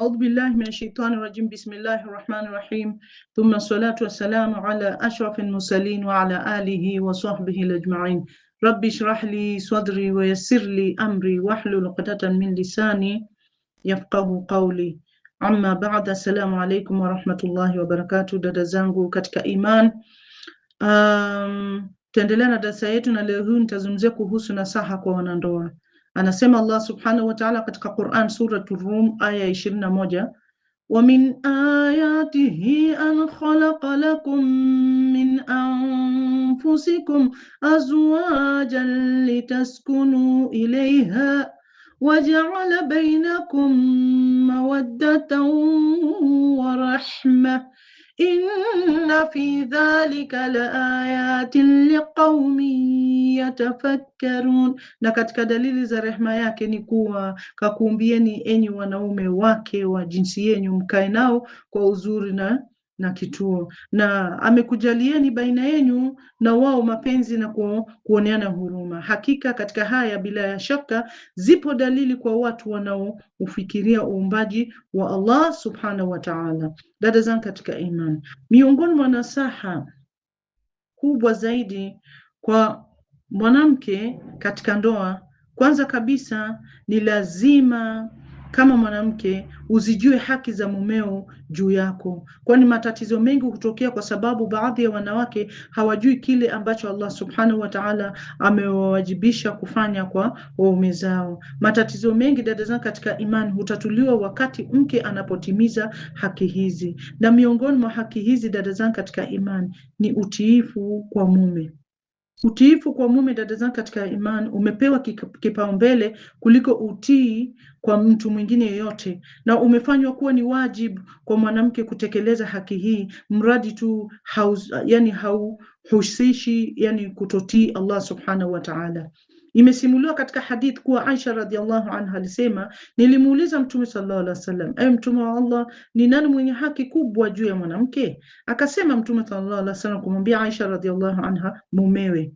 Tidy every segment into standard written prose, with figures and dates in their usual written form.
أعوذ بالله من الشيطان الرجيم بسم الله الرحمن الرحيم ثم الصلاة والسلام على أشرف المرسلين وعلى آله وصحبه الأجمعين رب اشرح لي صدري ويسر لي أمري واحلل عقدة من لساني يفقه قولي amma baada. Assalamu alaikum warahmatullahi wabarakatuh. Dada zangu katika iman, tuendelea na darasa yetu, na leo hii nitazungumzia kuhusu nasaha kwa wanandoa. Anasema Allah subhanahu wa ta'ala katika Quran suratul Rum aya 21, wa min ayatihi an khalaqa lakum min anfusikum azwajan litaskunu ilayha وجعل بينكم مودة ورحمة إن في ذلك لآيات لقوم يتفكرون. Na katika dalili za rehema yake ni kuwa kakuumbieni enyi wanaume wake wa jinsi yenu, mkae nao kwa uzuri na kituo, na amekujalieni baina yenu na wao mapenzi na kuoneana huruma. Hakika katika haya bila ya shaka zipo dalili kwa watu wanaoufikiria uumbaji wa Allah subhanahu wa ta'ala. Dada zangu katika imani, miongoni mwa nasaha kubwa zaidi kwa mwanamke katika ndoa, kwanza kabisa ni lazima kama mwanamke uzijue haki za mumeo juu yako, kwani matatizo mengi hutokea kwa sababu baadhi ya wanawake hawajui kile ambacho Allah subhanahu wa ta'ala amewawajibisha kufanya kwa waume zao. Matatizo mengi, dada zangu katika imani, hutatuliwa wakati mke anapotimiza haki hizi, na miongoni mwa haki hizi, dada zangu katika imani, ni utiifu kwa mume. Utiifu kwa mume, dada zangu katika imani, umepewa kipaumbele kuliko utii kwa mtu mwingine yeyote, na umefanywa kuwa ni wajibu kwa mwanamke kutekeleza haki hii, mradi tu hauhusishi kutotii Allah subhanahu wa ta'ala. Imesimuliwa katika hadith kuwa Aisha radhiallahu anha alisema, nilimuuliza Mtume sallallahu alaihi wasallam, ewe Mtume wa Allah, ni nani mwenye haki kubwa juu ya mwanamke? Akasema Mtume sallallahu alaihi wasallam kumwambia Aisha radhiallahu anha, mumewe.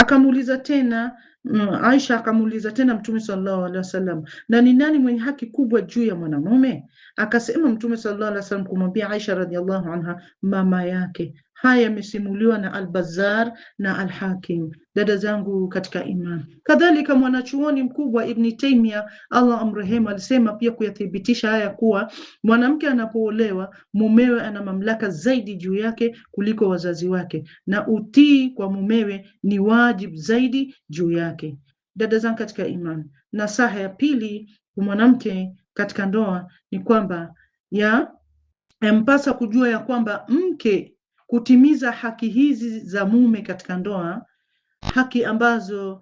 Akamuuliza tena Aisha akamuuliza tena Mtume sallallahu alaihi wasallam, na ni nani mwenye haki kubwa juu ya mwanamume? Akasema Mtume sallallahu alaihi wasallam kumwambia Aisha radhiallahu anha, mama yake. Haya yamesimuliwa na Al-Bazzar na Al-Hakim. Dada zangu katika imani, kadhalika mwanachuoni mkubwa Ibn Taymiyyah Allah amrehemu alisema pia kuyathibitisha haya kuwa mwanamke anapoolewa, mumewe ana mamlaka zaidi juu yake kuliko wazazi wake, na utii kwa mumewe ni wajibu zaidi juu yake. Dada zangu katika imani, nasaha ya pili kwa mwanamke katika ndoa ni kwamba yampasa kujua ya kwamba mke kutimiza haki hizi za mume katika ndoa, haki ambazo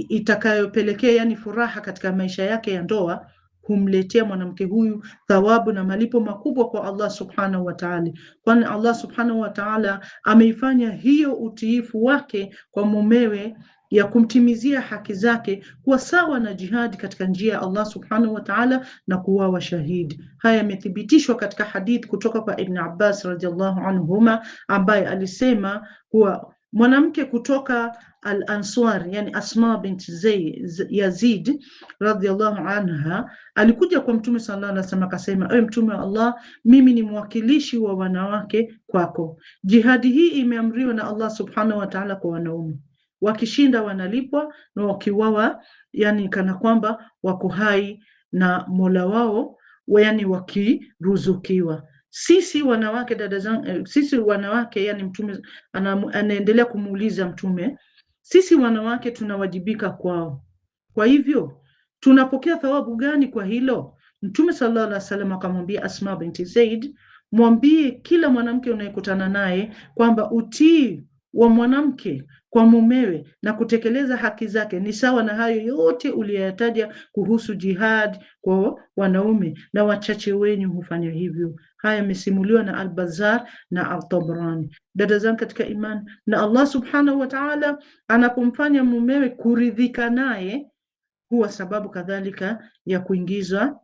itakayopelekea furaha katika maisha yake ya ndoa, humletea mwanamke huyu thawabu na malipo makubwa kwa Allah subhanahu wa ta'ala, kwani Allah subhanahu wa ta'ala ameifanya hiyo utiifu wake kwa mumewe ya kumtimizia haki zake kuwa sawa na jihadi katika njia ya Allah subhanahu wa ta'ala na kuwa shahidi. Haya yamethibitishwa katika hadith kutoka kwa Ibn Abbas radhiallahu anhuma, ambaye alisema kuwa mwanamke kutoka Al-Ansar, Asma bint Yazid radhiallahu anha, alikuja kwa Mtume sallallahu alaihi wasallam akasema, ewe Mtume wa Allah, mimi ni mwakilishi wa wanawake kwako. Jihadi hii imeamriwa na Allah subhanahu wa ta'ala kwa wanaume, wakishinda wanalipwa, na wakiwawa kana kwamba wako hai na Mola wao, wakiruzukiwa. Sisi wanawake, dada zangu, sisi wanawake, Mtume anaendelea kumuuliza Mtume, sisi wanawake tunawajibika kwao, kwa hivyo tunapokea thawabu gani kwa hilo? Mtume sallallahu alaihi wasallam akamwambia Asma binti Zaid, mwambie kila mwanamke unayekutana naye kwamba utii wa mwanamke kwa mumewe na kutekeleza haki zake ni sawa na hayo yote uliyoyataja kuhusu jihad kwa wanaume, na wachache wenyu hufanya hivyo. Haya yamesimuliwa na Al-Bazzar na Al-Tabrani. Dada zangu katika imani, na Allah subhanahu wa ta'ala anapomfanya mumewe kuridhika naye huwa sababu kadhalika ya kuingizwa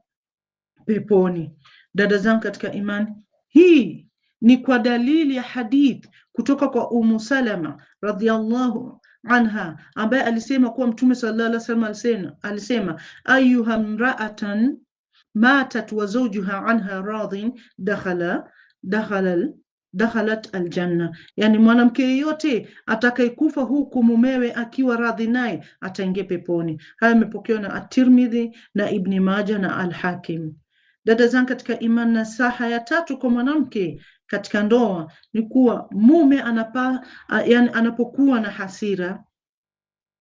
peponi. Dada zangu katika imani, hii ni kwa dalili ya hadith kutoka kwa Salama radhiallahu anha, ambaye alisema kuwa Mtume sallallahu alaihi wasallam alisema ayuha mraatan matat wa zawjuha anha radhin dakhalat aljanna, yani mwanamke yeyote atakayekufa huku mumewe akiwa radhi naye ataingia peponi. Haya yamepokewa na At-Tirmidhi na Ibn Majah na Al-Hakim. Dada zangu katika imani, nasaha ya tatu kwa mwanamke katika ndoa ni kuwa mume yani anapokuwa na hasira,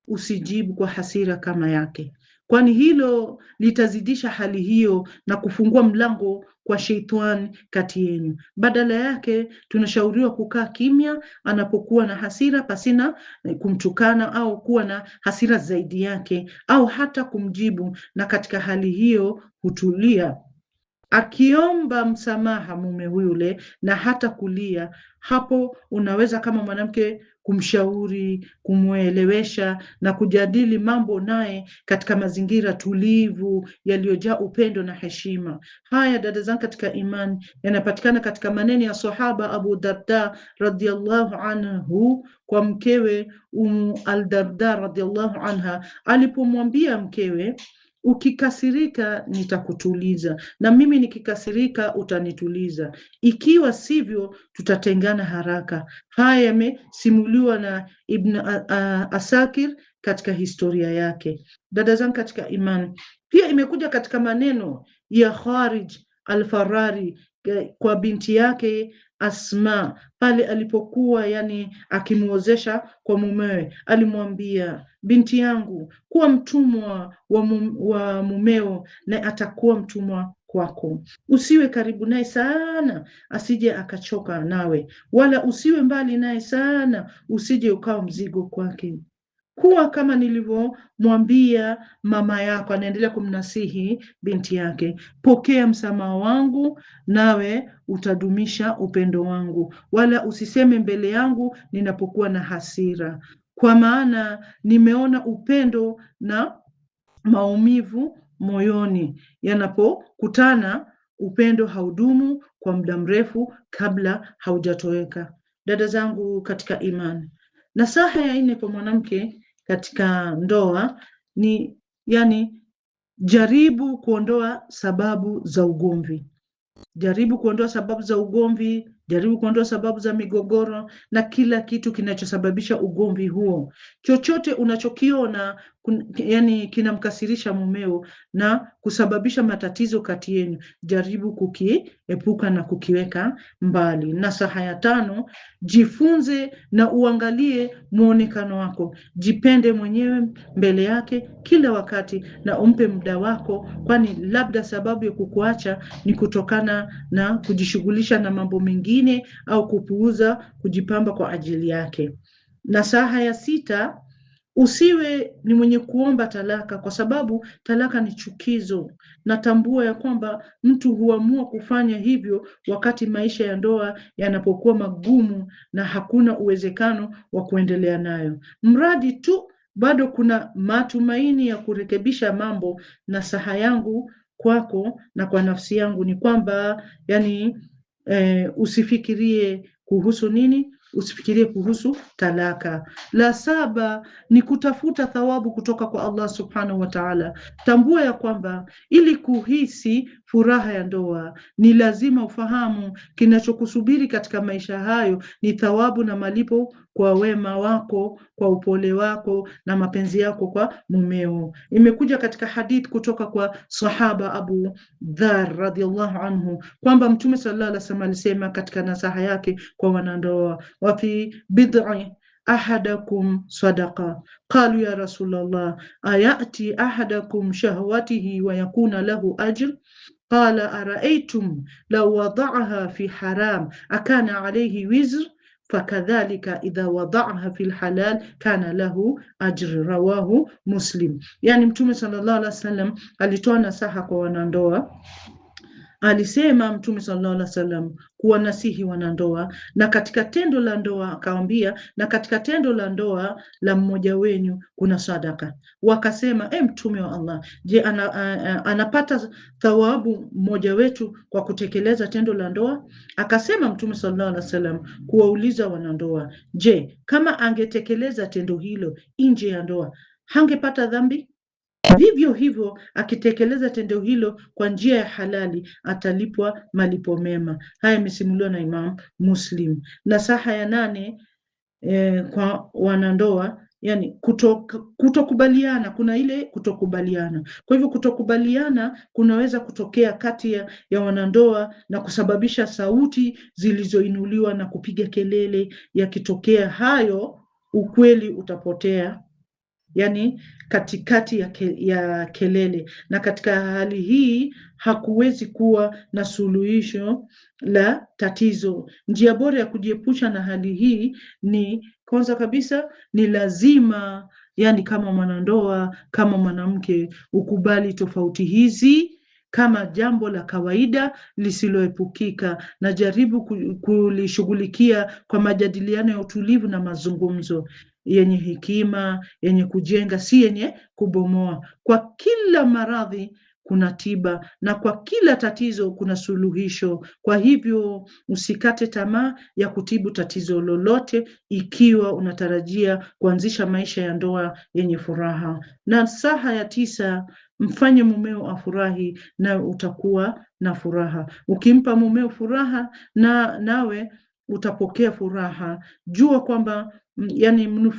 usijibu kwa hasira kama yake, kwani hilo litazidisha hali hiyo na kufungua mlango kwa sheitani kati yenu. Badala yake tunashauriwa kukaa kimya anapokuwa na hasira, pasina kumtukana au kuwa na hasira zaidi yake au hata kumjibu, na katika hali hiyo hutulia akiomba msamaha mume yule na hata kulia. Hapo unaweza kama mwanamke kumshauri, kumwelewesha na kujadili mambo naye katika mazingira tulivu yaliyojaa upendo na heshima. Haya dada zangu katika imani, yanapatikana katika maneno ya sahaba Abu Darda radhiallahu anhu kwa mkewe al-Darda radhiallahu anha alipomwambia mkewe, ukikasirika nitakutuliza na mimi nikikasirika utanituliza, ikiwa sivyo tutatengana haraka. Haya yamesimuliwa na Ibn Asakir katika historia yake. Dada zangu katika imani, pia imekuja katika maneno ya Kharij al-Farari kwa binti yake Asma pale alipokuwa akimuozesha kwa mumewe, alimwambia, binti yangu, kuwa mtumwa wa mumeo na atakuwa mtumwa kwako. Usiwe karibu naye sana asije akachoka nawe, wala usiwe mbali naye sana usije ukawa mzigo kwake. Kuwa kama nilivyomwambia mama yako. Anaendelea kumnasihi binti yake, pokea msamaha wangu nawe utadumisha upendo wangu, wala usiseme mbele yangu ninapokuwa na hasira, kwa maana nimeona upendo na maumivu moyoni yanapokutana, upendo haudumu kwa muda mrefu kabla haujatoweka. Dada zangu katika imani, nasaha ya nne kwa mwanamke katika ndoa ni jaribu kuondoa sababu za ugomvi. Jaribu kuondoa sababu za ugomvi, jaribu kuondoa sababu za migogoro na kila kitu kinachosababisha ugomvi huo. Chochote unachokiona kinamkasirisha mumeo na kusababisha matatizo kati yenu, jaribu kukiepuka na kukiweka mbali. Nasaha ya tano, jifunze na uangalie muonekano wako. Jipende mwenyewe mbele yake kila wakati na umpe muda wako, kwani labda sababu ya kukuacha ni kutokana na kujishughulisha na mambo mengine au kupuuza kujipamba kwa ajili yake. Nasaha ya sita, usiwe ni mwenye kuomba talaka, kwa sababu talaka ni chukizo. Natambua ya kwamba mtu huamua kufanya hivyo wakati maisha ya ndoa yanapokuwa magumu na hakuna uwezekano wa kuendelea nayo. Mradi tu bado kuna matumaini ya kurekebisha mambo, nasaha yangu kwako na kwa nafsi yangu ni kwamba usifikirie kuhusu nini? Usifikirie kuhusu talaka. La saba ni kutafuta thawabu kutoka kwa Allah subhanahu wa ta'ala. Tambua ya kwamba ili kuhisi furaha ya ndoa ni lazima ufahamu kinachokusubiri katika maisha hayo ni thawabu na malipo kwa wema wako, kwa upole wako na mapenzi yako kwa mumeo. Imekuja katika hadith kutoka kwa sahaba Abu Dhar radhiallahu anhu kwamba Mtume sallallahu alaihi wasallam alisema katika nasaha yake kwa wanandoa, wa fi bid'i ahadakum sadaqa, qalu ya Rasulullah ayati ahadakum shahwatihi wa yakuna lahu ajr, qala araaitum law wada'aha fi haram akana alayhi wizr fakadhalika idha wada'aha fil halal kana lahu ajr, rawahu Muslim. Yani Mtume sallallahu alaihi wasallam alitoa nasaha kwa wanandoa alisema Mtume sallallahu alaihi wasallam kuwanasihi wanandoa, na katika tendo la ndoa akawambia, na katika tendo la ndoa la mmoja wenyu kuna sadaka. Wakasema, Mtume wa Allah, je, anapata thawabu mmoja wetu kwa kutekeleza tendo la ndoa? Akasema Mtume sallallahu alaihi wasallam kuwauliza wanandoa, je, kama angetekeleza tendo hilo nje ya ndoa hangepata dhambi? Vivyo hivyo akitekeleza tendo hilo kwa njia ya halali atalipwa malipo mema. Haya yamesimuliwa na Imam Muslim. Nasaha ya 8 kwa wanandoa, yani kutokubaliana. Kuna ile kutokubaliana. Kwa hivyo kutokubaliana kunaweza kutokea kati ya wanandoa na kusababisha sauti zilizoinuliwa na kupiga kelele. Yakitokea hayo, ukweli utapotea, yani katikati ya kelele, na katika hali hii hakuwezi kuwa na suluhisho la tatizo. Njia bora ya kujiepusha na hali hii ni kwanza kabisa, ni lazima, yani kama mwanandoa, kama mwanamke, ukubali tofauti hizi kama jambo la kawaida lisiloepukika, na jaribu kulishughulikia kwa majadiliano ya utulivu na mazungumzo yenye hekima, yenye kujenga, si yenye kubomoa. Kwa kila maradhi kuna tiba, na kwa kila tatizo kuna suluhisho. Kwa hivyo usikate tamaa ya kutibu tatizo lolote ikiwa unatarajia kuanzisha maisha ya ndoa yenye furaha. Nasaha ya 9, mfanye mumeo afurahi na utakuwa na furaha. Ukimpa mumeo furaha nawe utapokea furaha. Jua kwamba yani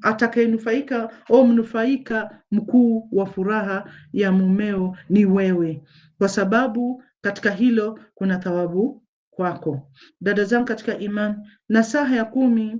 atakayenufaika au mnufaika mkuu wa furaha ya mumeo ni wewe, kwa sababu katika hilo kuna thawabu kwako. Dada zangu katika imani, nasaha ya 10,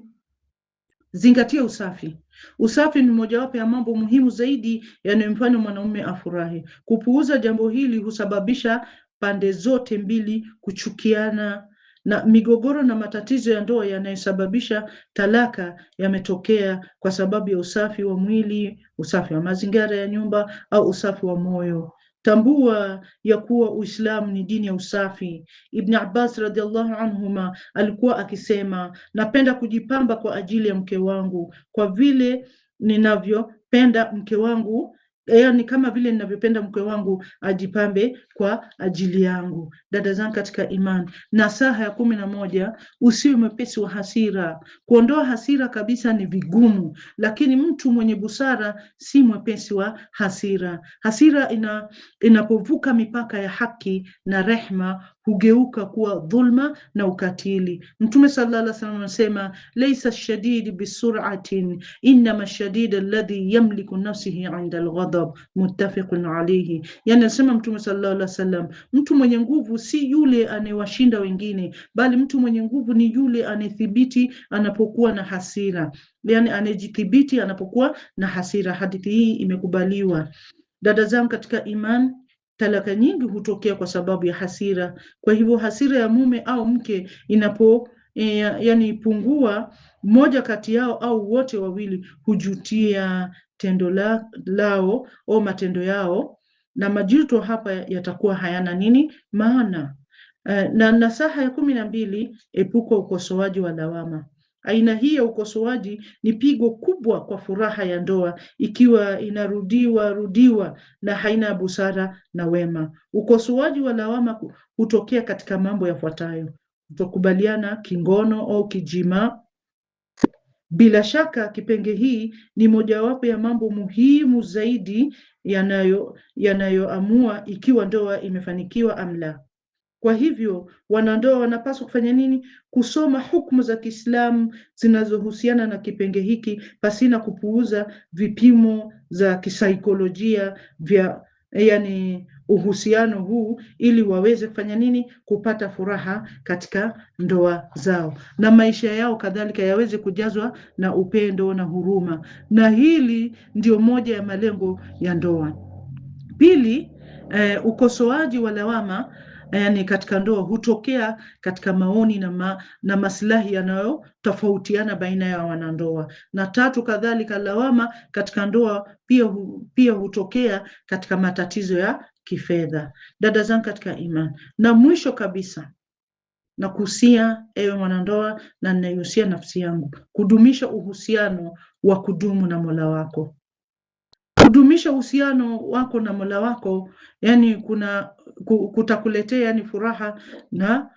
zingatia usafi. Usafi ni mojawapo ya mambo muhimu zaidi yanayomfanya mwanaume afurahi. Kupuuza jambo hili husababisha pande zote mbili kuchukiana, na migogoro na matatizo ya ndoa yanayosababisha talaka yametokea kwa sababu ya usafi wa mwili, usafi wa mazingira ya nyumba au usafi wa moyo. Tambua ya kuwa Uislamu ni dini ya usafi. Ibn Abbas radhiallahu anhuma alikuwa akisema, napenda kujipamba kwa ajili ya mke wangu kwa vile ninavyopenda mke wangu, yani kama vile ninavyopenda mke wangu ajipambe kwa ajili yangu. Dada zangu katika imani, nasaha ya 11, usiwe mwepesi wa hasira. Kuondoa hasira kabisa ni vigumu, lakini mtu mwenye busara si mwepesi wa hasira. Hasira inapovuka mipaka ya haki na rehma hugeuka kuwa dhulma na ukatili. Mtume sallallahu alaihi wasallam anasema, laysa shadid bisur'atin innama shadid alladhi yamliku nafsihi 'inda alghadab, muttafaqun alayhi. Yani anasema Mtume sallallahu alaihi wasallam, mtu mwenye nguvu si yule anayewashinda wengine, bali mtu mwenye nguvu ni yule anayethibiti anapokuwa na hasira, yani anayejithibiti anapokuwa na hasira. Hadithi hii imekubaliwa. Dada zangu katika iman, talaka nyingi hutokea kwa sababu ya hasira. Kwa hivyo hasira ya mume au mke yani pungua, mmoja kati yao au wote wawili hujutia tendo lao au matendo yao, na majuto hapa yatakuwa hayana maana. Na nasaha ya 12, epuka ukosoaji wa lawama. Aina hii ya ukosoaji ni pigo kubwa kwa furaha ya ndoa ikiwa inarudiwa na haina busara na wema. Ukosoaji wa lawama hutokea katika mambo yafuatayo: kutokubaliana kingono au kijima. Bila shaka kipenge hii ni mojawapo ya mambo muhimu zaidi yanayoamua ikiwa ndoa imefanikiwa au la. Kwa hivyo wanandoa wanapaswa kufanya nini? Kusoma hukumu za Kiislamu zinazohusiana na kipenge hiki pasina kupuuza vipimo za kisaikolojia vya uhusiano huu, ili waweze kufanya nini? Kupata furaha katika ndoa zao, na maisha yao kadhalika yaweze kujazwa na upendo na huruma. Na hili ndio moja ya malengo ya ndoa. Pili, ukosoaji wa lawama katika ndoa hutokea katika maoni na maslahi yanayotofautiana baina ya wanandoa. Na tatu, kadhalika lawama katika ndoa pia hutokea katika matatizo ya kifedha. Dada zangu katika imani, na mwisho kabisa na kuhusia ewe mwanandoa, na ninaihusia nafsi yangu kudumisha uhusiano wa kudumu na Mola wako. Kudumisha uhusiano wako na Mola wako, yani kutakuletea yani furaha na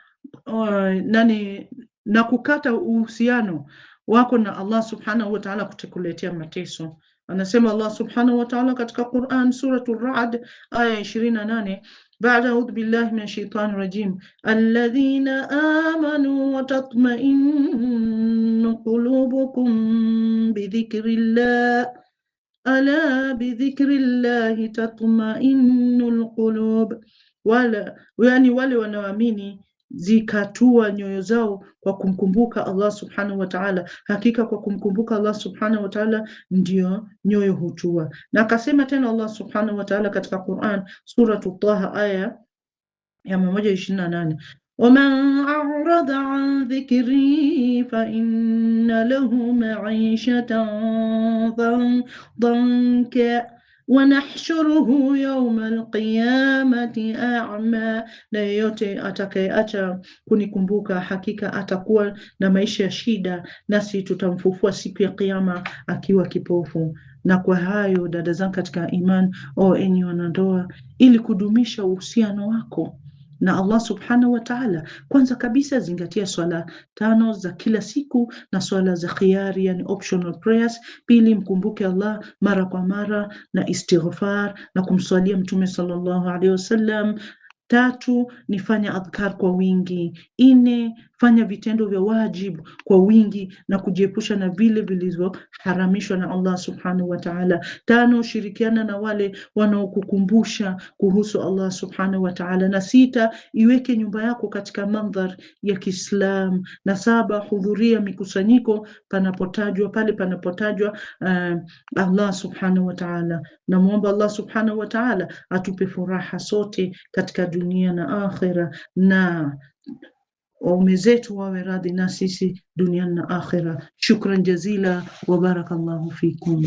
kukata uhusiano wako na Allah subhanahu wa ta'ala kutakuletea mateso. Anasema Allah subhanahu wa ta'ala katika Quran, Suratul Ra'd aya 28, baada audhu billahi minash shaitani rajim, alladhina amanu wa tatma'innu qulubukum bidhikrillah ala bidhikrillahi tatma'innul qulub, wale wanaoamini zikatua nyoyo zao kwa kumkumbuka Allah subhanahu wa ta'ala. Hakika kwa kumkumbuka Allah subhanahu wa ta'ala ndio nyoyo hutua. Na akasema tena Allah subhanahu wa ta'ala katika Quran, Suratu Taha aya ya 128, waman a'rada an dhikri fa inna lahu ma'ishatan dhanka wanahshuruhu yawma alqiyamati a'ma, na yeyote atakayeacha kunikumbuka hakika atakuwa na maisha ya shida, nasi tutamfufua siku ya kiyama akiwa kipofu. Na kwa hayo dada zangu katika iman, enyi wanandoa, ili kudumisha uhusiano wako na Allah subhanahu wa ta'ala, kwanza kabisa zingatia swala 5 za kila siku na swala za khiyari, yani optional prayers. Pili, mkumbuke Allah mara kwa mara na istighfar na kumswalia Mtume sallallahu alaihi wasallam. 3, ni fanya adhkar kwa wingi. 4, fanya vitendo vya wajibu kwa wingi na kujiepusha na vile vilivyoharamishwa na Allah subhanahu wa ta'ala. 5, shirikiana na wale wanaokukumbusha kuhusu Allah subhanahu wa ta'ala. Na 6, iweke nyumba yako katika mandhar ya Kiislam. Na 7, hudhuria mikusanyiko pale panapotajwa Allah subhanahu wa ta'ala. Na muomba Allah subhanahu wa ta'ala atupe furaha sote katika dunia na akhira, na waume zetu wawe radhi na sisi duniani na akhira. Shukran jazila wa barakallahu fikum.